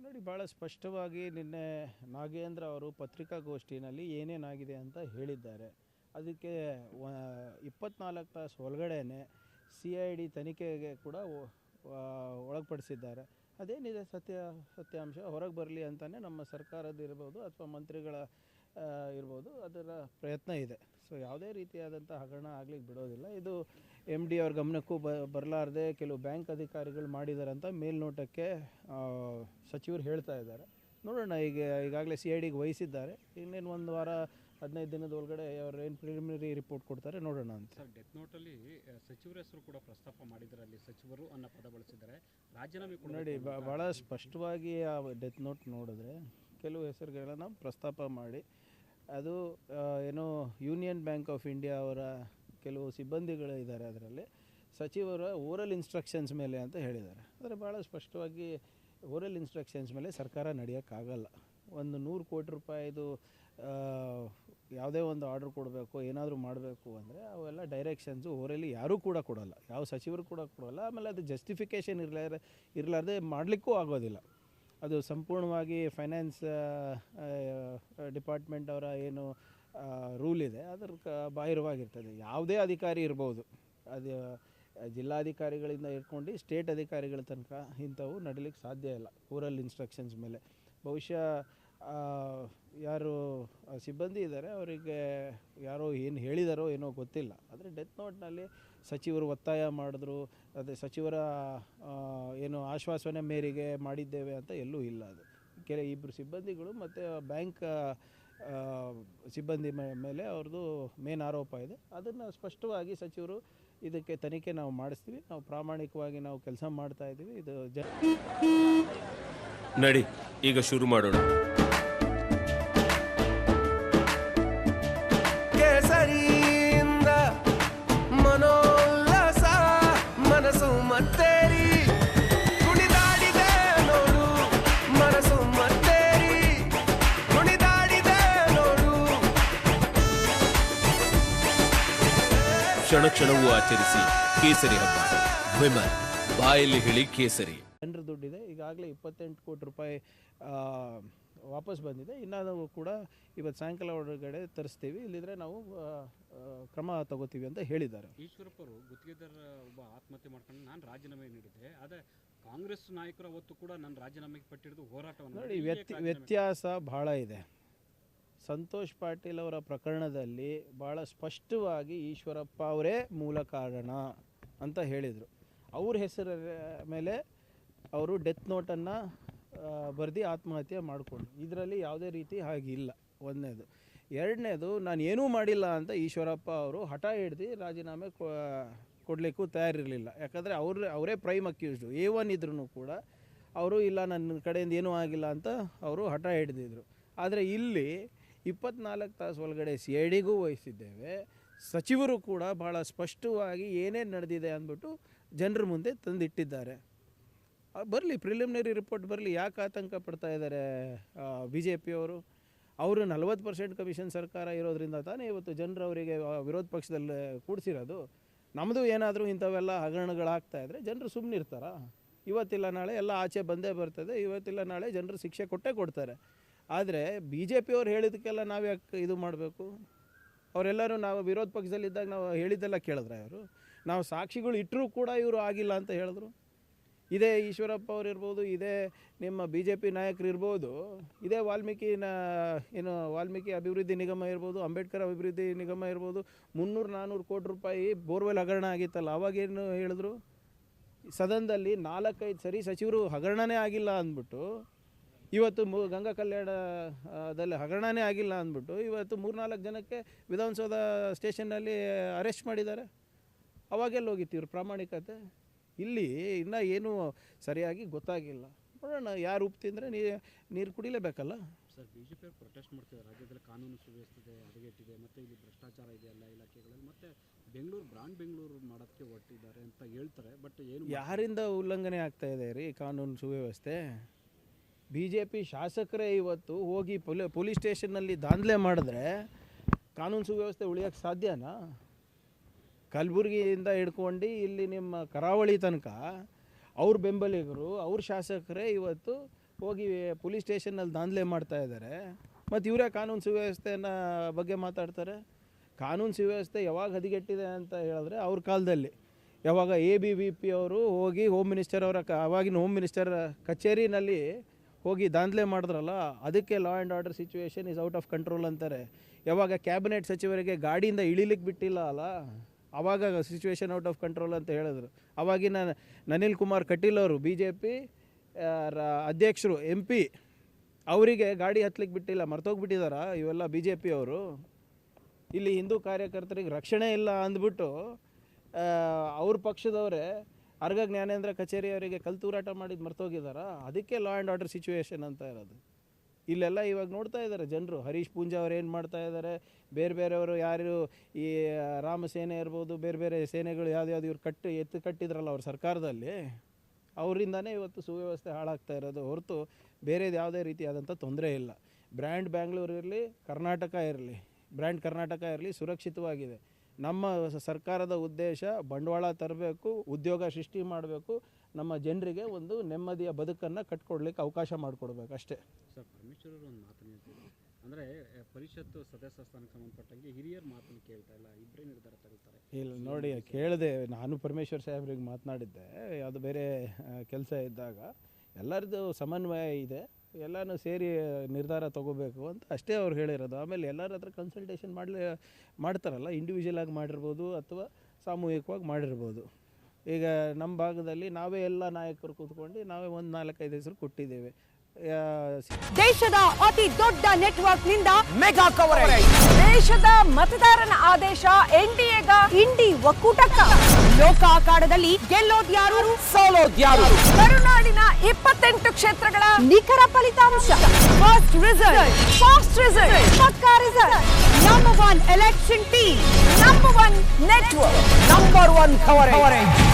ನೋಡಿ, ಭಾಳ ಸ್ಪಷ್ಟವಾಗಿ ನಿನ್ನೆ ನಾಗೇಂದ್ರ ಅವರು ಪತ್ರಿಕಾಗೋಷ್ಠಿನಲ್ಲಿ ಏನೇನಾಗಿದೆ ಅಂತ ಹೇಳಿದ್ದಾರೆ. ಅದಕ್ಕೆ 24 ತಾಸು ಒಳಗಡೆನೆ CID ತನಿಖೆಗೆ ಕೂಡ ಒಳಪಡಿಸಿದ್ದಾರೆ. ಅದೇನಿದೆ ಸತ್ಯಾಂಶ ಹೊರಗೆ ಬರಲಿ ಅಂತಲೇ ನಮ್ಮ ಸರ್ಕಾರದ ಇರ್ಬೋದು ಅಥವಾ ಮಂತ್ರಿಗಳ ಇರ್ಬೋದು, ಅದರ ಪ್ರಯತ್ನ ಇದೆ. ಸೊ ಯಾವುದೇ ರೀತಿಯಾದಂಥ ಹಗರಣ ಆಗ್ಲಿಕ್ಕೆ ಬಿಡೋದಿಲ್ಲ. ಇದು MD ಅವ್ರ ಗಮನಕ್ಕೂ ಬರಲಾರ್ದೆ ಕೆಲವು ಬ್ಯಾಂಕ್ ಅಧಿಕಾರಿಗಳು ಮಾಡಿದ್ದಾರೆ ಅಂತ ಮೇಲ್ನೋಟಕ್ಕೆ ಸಚಿವರು ಹೇಳ್ತಾ ಇದ್ದಾರೆ. ನೋಡೋಣ, ಈಗಾಗಲೇ CIDಗೆ ವಹಿಸಿದ್ದಾರೆ. ಇನ್ನೇನು 1 ವಾರ 15 ದಿನದ ಒಳಗಡೆ ಅವ್ರು ಏನು ಪ್ರಿಲಿಮಿನರಿ ರಿಪೋರ್ಟ್ ಕೊಡ್ತಾರೆ, ನೋಡೋಣ ಅಂತ. ಸರ್, ಡೆತ್ ನೋಟಲ್ಲಿ ಸಚಿವರ ಹೆಸರು ಕೂಡ ಪ್ರಸ್ತಾಪ ಮಾಡಿದ್ದಾರೆ. ಅಲ್ಲಿ ಸಚಿವರು ಅನ್ನೋ ಪದ ಬಳಸಿದ್ದಾರೆ. ರಾಜೀನಾಮೆ ಕೂಡ ನೋಡಿ, ಭಾಳ ಸ್ಪಷ್ಟವಾಗಿ ಆ ಡೆತ್ ನೋಟ್ ನೋಡಿದ್ರೆ ಕೆಲವು ಹೆಸರುಗಳನ್ನು ಪ್ರಸ್ತಾಪ ಮಾಡಿ, ಅದು ಏನೋ ಯೂನಿಯನ್ ಬ್ಯಾಂಕ್ ಆಫ್ ಇಂಡಿಯಾ ಅವರ ಕೆಲವು ಸಿಬ್ಬಂದಿಗಳು ಇದ್ದಾರೆ, ಅದರಲ್ಲಿ ಸಚಿವರ ಓರಲ್ ಇನ್ಸ್ಟ್ರಕ್ಷನ್ಸ್ ಮೇಲೆ ಅಂತ ಹೇಳಿದ್ದಾರೆ. ಆದರೆ ಭಾಳ ಸ್ಪಷ್ಟವಾಗಿ ಓರಲ್ ಇನ್ಸ್ಟ್ರಕ್ಷನ್ಸ್ ಮೇಲೆ ಸರ್ಕಾರ ನಡೆಯೋಕ್ಕಾಗಲ್ಲ. 100 ಕೋಟಿ ರೂಪಾಯಿದು ಯಾವುದೇ ಒಂದು ಆರ್ಡ್ರ್ ಕೊಡಬೇಕು, ಏನಾದರೂ ಮಾಡಬೇಕು ಅಂದರೆ ಅವೆಲ್ಲ ಡೈರೆಕ್ಷನ್ಸು ಓರಲ್ಲಿ ಯಾರೂ ಕೂಡ ಕೊಡೋಲ್ಲ, ಯಾವ ಸಚಿವರು ಕೂಡ ಕೊಡೋಲ್ಲ. ಆಮೇಲೆ ಅದು ಜಸ್ಟಿಫಿಕೇಷನ್ ಇರಲಾರ್ದೆ ಮಾಡಲಿಕ್ಕೂ ಆಗೋದಿಲ್ಲ. ಅದು ಸಂಪೂರ್ಣವಾಗಿ ಫೈನಾನ್ಸ್ ಡಿಪಾರ್ಟ್ಮೆಂಟ್ ಅವರ ಏನು ರೂಲ್ ಇದೆ ಅದರ ಬಾಹಿರವಾಗಿರ್ತದೆ. ಯಾವುದೇ ಅಧಿಕಾರಿ ಇರ್ಬೋದು, ಅದು ಜಿಲ್ಲಾಧಿಕಾರಿಗಳಿಂದ ಇಟ್ಕೊಂಡು ಸ್ಟೇಟ್ ಅಧಿಕಾರಿಗಳ ತನಕ ಇಂಥವು ನಡೀಲಿಕ್ಕೆ ಸಾಧ್ಯ ಇಲ್ಲ ಓರಲ್ ಇನ್ಸ್ಟ್ರಕ್ಷನ್ಸ್ ಮೇಲೆ. ಬಹುಶಃ ಯಾರು ಸಿಬ್ಬಂದಿ ಇದ್ದಾರೆ ಅವರಿಗೆ ಯಾರೋ ಏನು ಹೇಳಿದಾರೋ ಏನೋ ಗೊತ್ತಿಲ್ಲ. ಆದರೆ ಡೆತ್ ನೋಟ್ನಲ್ಲಿ ಸಚಿವರು ಒತ್ತಾಯ ಮಾಡಿದ್ರು, ಅದೇ ಸಚಿವರ ಏನು ಆಶ್ವಾಸನೆ ಮೇರೆಗೆ ಮಾಡಿದ್ದೇವೆ ಅಂತ ಎಲ್ಲೂ ಇಲ್ಲ. ಅದು ಇಬ್ಬರು ಸಿಬ್ಬಂದಿಗಳು ಮತ್ತು ಬ್ಯಾಂಕ್ ಸಿಬ್ಬಂದಿ ಮೇಲೆ ಅವ್ರದ್ದು ಮೇನ್ ಆರೋಪ ಇದೆ. ಅದನ್ನು ಸ್ಪಷ್ಟವಾಗಿ ಸಚಿವರು ಇದಕ್ಕೆ ತನಿಖೆ ನಾವು ಮಾಡಿಸ್ತೀವಿ, ನಾವು ಪ್ರಾಮಾಣಿಕವಾಗಿ ನಾವು ಕೆಲಸ ಮಾಡ್ತಾ ಇದ್ದೀವಿ. ಇದು ನಡಿ ಈಗ ಶುರು ಮಾಡೋಣ. ಕೇಸರಿಯಿಂದ ಮನೋಲ್ಲಾಸ ಮನಸ್ಸು ಮತ್ತೇರಿ ಕುಣಿದಾಡಿದೆ ನೋಡು, ಮನಸ್ಸು ಮತ್ತೇರಿ ಕುಣಿದಾಡಿದೆ ನೋಡು. ಕ್ಷಣ ಕ್ಷಣವೂ ಆಚರಿಸಿ ಕೇಸರಿ ಹಬ್ಬ. ವಿಮಲ್ ಬಾಯಲ್ಲಿ ಹೇಳಿ ಕೇಸರಿ. ಜನರ ದುಡ್ಡಿದೆ. ಈಗಾಗಲೇ 28 ಕೋಟಿ ರೂಪಾಯಿ ವಾಪಸ್ ಬಂದಿದೆ. ಇನ್ನು ಕೂಡ ಇವತ್ತು ಸಾಯಂಕಾಲ ಒಳಗಡೆ ತರಿಸ್ತೀವಿ, ಇಲ್ಲಿದ್ರೆ ನಾವು ಕ್ರಮ ತಗೋತೀವಿ ಅಂತ ಹೇಳಿದ್ದಾರೆ. ಈಶ್ವರಪ್ಪರು ಗುತ್ತಿಗೆದಾರ ಒಬ್ಬ ಆತ್ಮಹತ್ಯೆ ಮಾಡ್ಕೊಂಡು ನಾನು ರಾಜೀನಾಮೆ ನೀಡಿದ್ದೆ, ಆದರೆ ಕಾಂಗ್ರೆಸ್ ನಾಯಕರು ಅವತ್ತು ಕೂಡ ನನ್ನ ರಾಜೀನಾಮೆಗೆ ಪಟ್ಟಿಡಿದು ಹೋರಾಟವನ್ನು ನೋಡಿ, ವ್ಯತ್ಯಾಸ ಭಾಳ ಇದೆ. ಸಂತೋಷ್ ಪಾಟೀಲ್ ಅವರ ಪ್ರಕರಣದಲ್ಲಿ ಭಾಳ ಸ್ಪಷ್ಟವಾಗಿ ಈಶ್ವರಪ್ಪ ಅವರೇ ಮೂಲ ಕಾರಣ ಅಂತ ಹೇಳಿದರು. ಅವ್ರ ಹೆಸರ ಮೇಲೆ ಅವರು ಡೆತ್ ನೋಟನ್ನು ಬರೆದು ಆತ್ಮಹತ್ಯೆ ಮಾಡಿಕೊಂಡ್ರು. ಇದರಲ್ಲಿ ಯಾವುದೇ ರೀತಿ ಹಾಗಿಲ್ಲ. ಒಂದನೇದು. ಎರಡನೇದು, ನಾನು ಏನೂ ಮಾಡಿಲ್ಲ ಅಂತ ಈಶ್ವರಪ್ಪ ಅವರು ಹಠ ಹಿಡ್ದು ರಾಜೀನಾಮೆ ಕೊಡಲಿಕ್ಕೂ ತಯಾರಿರಲಿಲ್ಲ. ಯಾಕಂದರೆ ಅವರೇ ಪ್ರೈಮ್ ಅಕ್ಯೂಸ್ಡು. A1 ಇದ್ರೂ ಕೂಡ ಅವರು ಇಲ್ಲ, ನನ್ನ ಕಡೆಯಿಂದ ಏನೂ ಆಗಿಲ್ಲ ಅಂತ ಅವರು ಹಠ ಹಿಡ್ದಿದ್ರು. ಆದರೆ ಇಲ್ಲಿ 24 ತಾಸು ಒಳಗಡೆ CIDಗೂ ವಹಿಸಿದ್ದೇವೆ. ಸಚಿವರು ಕೂಡ ಭಾಳ ಸ್ಪಷ್ಟವಾಗಿ ಏನೇನು ನಡೆದಿದೆ ಅಂದ್ಬಿಟ್ಟು ಜನರ ಮುಂದೆ ತಂದಿಟ್ಟಿದ್ದಾರೆ. ಬರಲಿ, ಪ್ರಿಲಿಮಿನರಿ ರಿಪೋರ್ಟ್ ಬರಲಿ. ಯಾಕೆ ಆತಂಕ ಪಡ್ತಾ ಇದ್ದಾರೆ BJP ಅವರು? ಅವರು 40% ಕಮಿಷನ್ ಸರ್ಕಾರ ಇರೋದ್ರಿಂದ ತಾನೇ ಇವತ್ತು ಜನರು ಅವರಿಗೆ ವಿರೋಧ ಪಕ್ಷದಲ್ಲಿ ಕೂಡಿಸಿರೋದು. ನಮ್ಮದು ಏನಾದರೂ ಇಂಥವೆಲ್ಲ ಹಗರಣಗಳಾಗ್ತಾ ಇದ್ದರೆ ಜನರು ಸುಮ್ಮನೆ ಇರ್ತಾರಾ? ಇವತ್ತಿಲ್ಲ ನಾಳೆ ಎಲ್ಲ ಆಚೆ ಬಂದೇ ಬರ್ತದೆ. ಇವತ್ತಿಲ್ಲ ನಾಳೆ ಜನರು ಶಿಕ್ಷೆ ಕೊಟ್ಟೇ ಕೊಡ್ತಾರೆ. ಆದರೆ BJP ಅವ್ರು ಹೇಳಿದಕ್ಕೆಲ್ಲ ನಾವು ಯಾಕೆ ಇದು ಮಾಡಬೇಕು? ಅವರೆಲ್ಲರೂ ನಾವು ವಿರೋಧ ಪಕ್ಷದಲ್ಲಿದ್ದಾಗ ನಾವು ಹೇಳಿದ್ದೆಲ್ಲ ಕೇಳಿದ್ರೆ ಅವರು, ನಾವು ಸಾಕ್ಷಿಗಳು ಇಟ್ಟರೂ ಕೂಡ ಇವರು ಆಗಿಲ್ಲ ಅಂತ ಹೇಳಿದ್ರು. ಇದೇ ಈಶ್ವರಪ್ಪ ಅವ್ರು ಇರ್ಬೋದು, ಇದೇ ನಿಮ್ಮ BJP ನಾಯಕರು ಇರ್ಬೋದು, ಇದೇ ವಾಲ್ಮೀಕಿ ಅಭಿವೃದ್ಧಿ ನಿಗಮ ಇರ್ಬೋದು, ಅಂಬೇಡ್ಕರ್ ಅಭಿವೃದ್ಧಿ ನಿಗಮ ಇರ್ಬೋದು, 300-400 ಕೋಟಿ ರೂಪಾಯಿ ಬೋರ್ವೆಲ್ ಹಗರಣ ಆಗಿತ್ತಲ್ಲ, ಅವಾಗೇನು ಹೇಳಿದ್ರು? ಸದನದಲ್ಲಿ 4-5 ಸರಿ ಸಚಿವರು ಹಗರಣನೇ ಆಗಿಲ್ಲ ಅಂದ್ಬಿಟ್ಟು, ಇವತ್ತು ಗಂಗಾ ಕಲ್ಯಾಣದಲ್ಲಿ ಹಗರಣನೇ ಆಗಿಲ್ಲ ಅಂದ್ಬಿಟ್ಟು ಇವತ್ತು 3-4 ಜನಕ್ಕೆ ವಿಧಾನಸೌಧ ಸ್ಟೇಷನ್ನಲ್ಲಿ ಅರೆಸ್ಟ್ ಮಾಡಿದ್ದಾರೆ. ಅವಾಗೆಲ್ಲ ಹೋಗಿತ್ತು ಇವ್ರ ಪ್ರಾಮಾಣಿಕತೆ? ಇಲ್ಲಿ ಇನ್ನೂ ಏನೂ ಸರಿಯಾಗಿ ಗೊತ್ತಾಗಿಲ್ಲ. ನೋಡೋಣ, ಯಾರು ಉಪ್ಪು ತಿಂದರೆ ನೀರು ಕುಡಿಲೇಬೇಕಲ್ಲ. ಸರ್, BJP ಅವರು ಪ್ರೊಟೆಸ್ಟ್ ಮಾಡ್ತಿದ್ದಾರೆ. ರಾಜ್ಯದಲ್ಲಿ ಕಾನೂನು ಸುವ್ಯವಸ್ಥೆ ಹದಗೆಟ್ಟಿದೆ, ಮತ್ತು ಇಲ್ಲಿ ಭ್ರಷ್ಟಾಚಾರ ಇದೆ ಎಲ್ಲ ಇಲಾಖೆಗಳಲ್ಲಿ, ಮತ್ತು ಬೆಂಗಳೂರು ಮಾಡೋಕ್ಕೆ ಹೊರಟಿದ್ದಾರೆ ಅಂತ ಹೇಳ್ತಾರೆ. ಬಟ್ ಏನು, ಯಾರಿಂದ ಉಲ್ಲಂಘನೆ ಆಗ್ತಾ ಇದೆ ರೀ ಕಾನೂನು ಸುವ್ಯವಸ್ಥೆ? BJP ಶಾಸಕರೇ ಇವತ್ತು ಹೋಗಿ ಪೊಲೀಸ್ ಸ್ಟೇಷನ್ನಲ್ಲಿ ದಾಂಧಲೆ ಮಾಡಿದ್ರೆ ಕಾನೂನು ಸುವ್ಯವಸ್ಥೆ ಉಳಿಯೋಕ್ಕೆ ಸಾಧ್ಯನಾ? ಕಲಬುರಗಿಯಿಂದ ಹಿಡ್ಕೊಂಡು ಇಲ್ಲಿ ನಿಮ್ಮ ಕರಾವಳಿ ತನಕ ಅವ್ರ ಬೆಂಬಲಿಗರು, ಅವ್ರ ಶಾಸಕರೇ ಇವತ್ತು ಹೋಗಿ ಪೊಲೀಸ್ ಸ್ಟೇಷನ್ನಲ್ಲಿ ದಾಂಧಲೆ ಮಾಡ್ತಾ ಇದ್ದಾರೆ. ಮತ್ತು ಇವರೇ ಕಾನೂನು ಸುವ್ಯವಸ್ಥೆನ ಬಗ್ಗೆ ಮಾತಾಡ್ತಾರೆ. ಕಾನೂನು ಸುವ್ಯವಸ್ಥೆ ಯಾವಾಗ ಹದಗೆಟ್ಟಿದೆ ಅಂತ ಹೇಳಿದ್ರೆ ಅವ್ರ ಕಾಲದಲ್ಲಿ ಯಾವಾಗ ABVP ಅವರು ಹೋಗಿ ಹೋಮ್ ಮಿನಿಸ್ಟರ್ ಅವರ ಅವಾಗಿನ ಹೋಮ್ ಮಿನಿಸ್ಟರ್ ಕಚೇರಿನಲ್ಲಿ ಹೋಗಿ ದಾಂಧಲೆ ಮಾಡಿದ್ರಲ್ಲ, ಅದಕ್ಕೆ law and order situation is out of control ಅಂತಾರೆ. ಯಾವಾಗ ಕ್ಯಾಬಿನೆಟ್ ಸಚಿವರಿಗೆ ಗಾಡಿಯಿಂದ ಇಳಿಲಿಕ್ಕೆ ಬಿಟ್ಟಿಲ್ಲ ಅಲ್ಲ, ಆವಾಗ ಸಿಚುವೇಶನ್ ಔಟ್ ಆಫ್ ಕಂಟ್ರೋಲ್ ಅಂತ ಹೇಳಿದ್ರು. ಆವಾಗಿನ ಅನಿಲ್ ಕುಮಾರ್ ಕಟೀಲ್ ಅವರು BJP ಅಧ್ಯಕ್ಷರು MP ಅವರಿಗೆ ಗಾಡಿ ಹತ್ಲಿಕ್ಕೆ ಬಿಟ್ಟಿಲ್ಲ, ಮರ್ತೋಗ್ಬಿಟ್ಟಿದಾರ ಇವೆಲ್ಲ BJP ಅವರು. ಇಲ್ಲಿ ಹಿಂದೂ ಕಾರ್ಯಕರ್ತರಿಗೆ ರಕ್ಷಣೆ ಇಲ್ಲ ಅಂದ್ಬಿಟ್ಟು ಅವ್ರ ಪಕ್ಷದವರೇ ಅರ್ಗ ಜ್ಞಾನೇಂದ್ರ ಕಚೇರಿಯವರಿಗೆ ಕಲ್ತೂರಾಟ ಮಾಡಿದ್ದು ಮರ್ತೋಗಿದಾರ. ಅದಕ್ಕೆ ಲಾ ಆ್ಯಂಡ್ ಆರ್ಡರ್ ಸಿಚುವೇಶನ್ ಅಂತ ಇರೋದು. ಇಲ್ಲೆಲ್ಲ ಇವಾಗ ನೋಡ್ತಾ ಇದ್ದಾರೆ ಜನರು. ಹರೀಶ್ ಪೂಂಜಾ ಅವ್ರು ಏನು ಮಾಡ್ತಾ ಇದ್ದಾರೆ, ಬೇರೆ ಬೇರೆಯವರು ಯಾರು ಈ ರಾಮಸೇನೆ ಇರ್ಬೋದು, ಬೇರೆ ಬೇರೆ ಸೇನೆಗಳು ಯಾವ್ದು ಇವ್ರು ಎತ್ತು ಕಟ್ಟಿದ್ರಲ್ಲ ಅವ್ರ ಸರ್ಕಾರದಲ್ಲಿ, ಅವರಿಂದನೇ ಇವತ್ತು ಸುವ್ಯವಸ್ಥೆ ಹಾಳಾಗ್ತಾ ಇರೋದು ಹೊರತು ಬೇರೆದು ಯಾವುದೇ ರೀತಿಯಾದಂಥ ತೊಂದರೆ ಇಲ್ಲ. ಬ್ರ್ಯಾಂಡ್ ಬ್ಯಾಂಗ್ಳೂರು ಇರಲಿ, ಕರ್ನಾಟಕ ಇರಲಿ, ಬ್ರ್ಯಾಂಡ್ ಕರ್ನಾಟಕ ಇರಲಿ, ಸುರಕ್ಷಿತವಾಗಿದೆ. ನಮ್ಮ ಸರ್ಕಾರದ ಉದ್ದೇಶ ಬಂಡವಾಳ ತರಬೇಕು, ಉದ್ಯೋಗ ಸೃಷ್ಟಿ ಮಾಡಬೇಕು, ನಮ್ಮ ಜನರಿಗೆ ಒಂದು ನೆಮ್ಮದಿಯ ಬದುಕನ್ನು ಕಟ್ಕೊಡ್ಲಿಕ್ಕೆ ಅವಕಾಶ ಮಾಡಿಕೊಡ್ಬೇಕು ಅಷ್ಟೇ. ಸರ್, ಪರಮೇಶ್ವರ್ ಅವರು ಒಂದು ಮಾತನ್ನು ಹೇಳ್ತಿದ್ರು, ಅಂದರೆ ಪರಿಷತ್ತು ಸದಸ್ಯ ಸ್ಥಾನಕ್ಕೆ ಸಂಬಂಧಪಟ್ಟಂಗೆ ಹಿರಿಯರ ಮಾತನ್ನು ಕೇಳ್ತಾ ಇಲ್ಲ, ಇಬ್ಬರೇ ನಿರ್ಧಾರ ತಗೊಳ್ತಾರೆ. ಇಲ್ಲ ನೋಡಿ, ಕೇಳಿದೆ ನಾನು ಪರಮೇಶ್ವರ್ ಸಾಹೇಬ್ರಿಗೆ ಮಾತನಾಡಿದ್ದೆ, ಅದು ಬೇರೆ ಕೆಲಸ ಇದ್ದಾಗ. ಎಲ್ಲರದ್ದು ಸಮನ್ವಯ ಇದೆ, ಎಲ್ಲನೂ ಸೇರಿ ನಿರ್ಧಾರ ತೊಗೋಬೇಕು ಅಂತ ಅಷ್ಟೇ ಅವ್ರು ಹೇಳಿರೋದು. ಆಮೇಲೆ ಎಲ್ಲರ ಹತ್ರ ಕನ್ಸಲ್ಟೇಷನ್ ಮಾಡ್ತಾರಲ್ಲ, ಇಂಡಿವಿಜುವಲ್ ಆಗಿ ಮಾಡಿರ್ಬೋದು ಅಥವಾ ಸಾಮೂಹಿಕವಾಗಿ ಮಾಡಿರ್ಬೋದು. ಈಗ ನಮ್ಮ ಭಾಗದಲ್ಲಿ ನಾವೇ ಎಲ್ಲ ನಾಯಕರು ಕೂತ್ಕೊಂಡು ನಾವೇ ಒಂದು 4-5 ಹೆಸರು ಕೊಟ್ಟಿದ್ದೇವೆ. ದೇಶದ ಅತಿ ದೊಡ್ಡ ನೆಟ್ವರ್ಕ್ ನಿಂದ ಮೆಗಾ ಕವರೇಜ್. ದೇಶದ ಮತದಾರನ ಆದೇಶ NDAಗ ಇಂಡಿ ಒಕ್ಕೂಟಕ್ಕ. ಲೋಕ ಅಖಾಡದಲ್ಲಿ ಗೆಲ್ಲೋದ್ಯಾರು ಸೋಲೋದ್ಯಾರು. ಕರುನಾಡಿನ 28 ಕ್ಷೇತ್ರಗಳ ನಿಖರ ಫಲಿತಾಂಶ. ಫಸ್ಟ್ ರಿಸಲ್ಟ್, ಫಾಸ್ಟ್ ರಿಸಲ್ಟ್, ಪಕ್ಕಾ result. Number 1 election team, number 1 network, number 1 coverage.